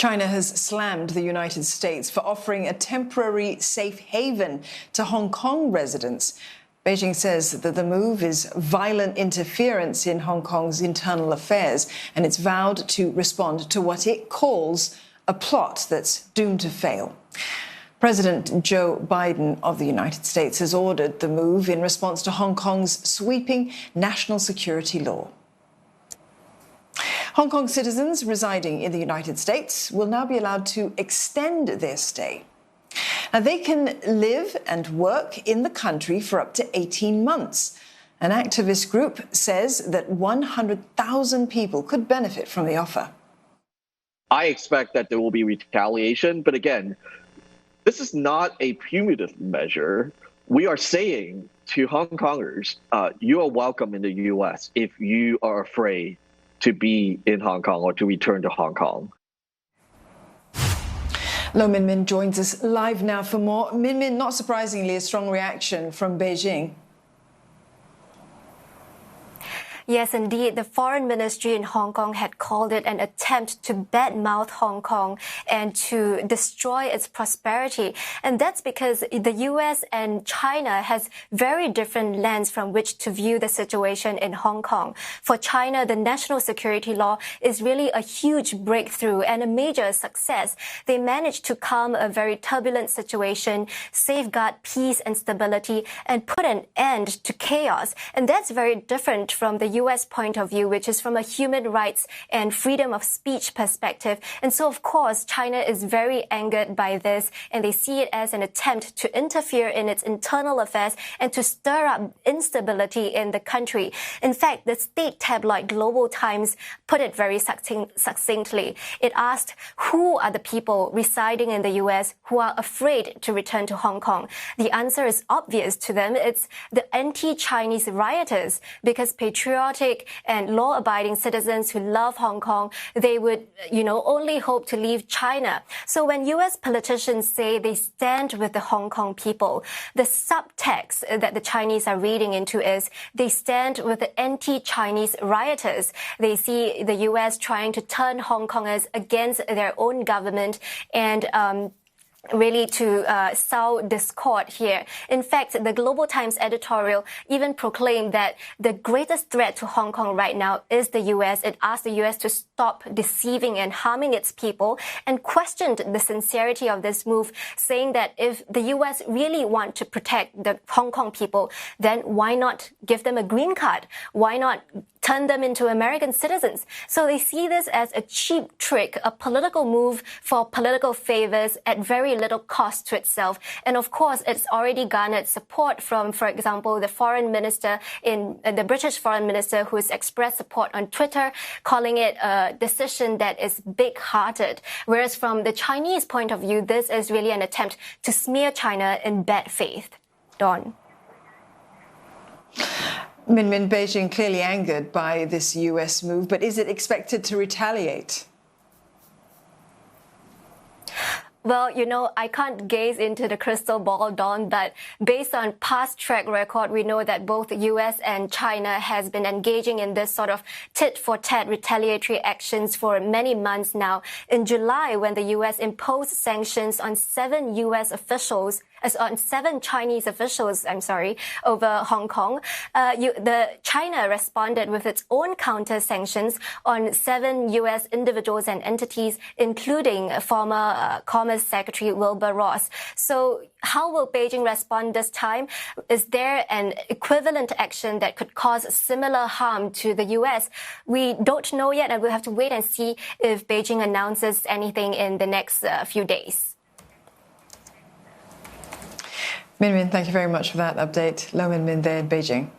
China has slammed the United States for offering a temporary safe haven to Hong Kong residents. Beijing says that the move is violent interference in Hong Kong's internal affairs, and it's vowed to respond to what it calls a plot that's doomed to fail. President Joe Biden of the United States has ordered the move in response to Hong Kong's sweeping national security law. Hong Kong citizens residing in the United States will now be allowed to extend their stay. Now, they can live and work in the country for up to 18 months. An activist group says that 100,000 people could benefit from the offer. I expect that there will be retaliation, but again, this is not a punitive measure. We are saying to Hong Kongers, you are welcome in the U.S. if you are afraid to be in Hong Kong or to return to Hong Kong. Lo Min joins us live now for more. Min, not surprisingly, a strong reaction from Beijing. Yes, indeed. The Foreign Ministry in Hong Kong had called it an attempt to badmouth Hong Kong and to destroy its prosperity. And that's because the U.S. and China has very different lens from which to view the situation in Hong Kong. For China, the national security law is really a huge breakthrough and a major success. They managed to calm a very turbulent situation, safeguard peace and stability, and put an end to chaos. And that's very different from the U.S. point of view, which is from a human rights and freedom of speech perspective. And so, of course, China is very angered by this, and they see it as an attempt to interfere in its internal affairs and to stir up instability in the country. In fact, the state tabloid Global Times put it very succinctly. It asked, who are the people residing in the U.S. who are afraid to return to Hong Kong? The answer is obvious to them. It's the anti-Chinese rioters, because patriotic and law-abiding citizens who love Hong Kong, they would, only hope to leave China. So when U.S. politicians say they stand with the Hong Kong people, the subtext that the Chinese are reading into is they stand with the anti-Chinese rioters. They see the U.S. trying to turn Hong Kongers against their own government and really to sow discord here. In fact, the Global Times editorial even proclaimed that the greatest threat to Hong Kong right now is the U.S. It asked the U.S. to stop deceiving and harming its people and questioned the sincerity of this move, saying that if the U.S. really want to protect the Hong Kong people, then why not give them a green card? Why not turn them into American citizens? So they see this as a cheap trick, a political move for political favors at very little cost to itself. And of course, it's already garnered support from, for example, the foreign minister the British foreign minister, who has expressed support on Twitter, calling it a decision that is big-hearted. Whereas from the Chinese point of view, this is really an attempt to smear China in bad faith. Dawn. Min, Beijing clearly angered by this U.S. move, but is it expected to retaliate? Well, I can't gaze into the crystal ball, Dawn, but based on past track record, we know that both the U.S. and China has been engaging in this sort of tit-for-tat retaliatory actions for many months now. In July, when the U.S. imposed sanctions on seven Chinese officials, over Hong Kong, China responded with its own counter-sanctions on 7 U.S. individuals and entities, including former Commerce Secretary Wilbur Ross. So how will Beijing respond this time? Is there an equivalent action that could cause similar harm to the U.S.? We don't know yet, and we'll have to wait and see if Beijing announces anything in the next few days. Min, thank you very much for that update. Lo Min there in Beijing.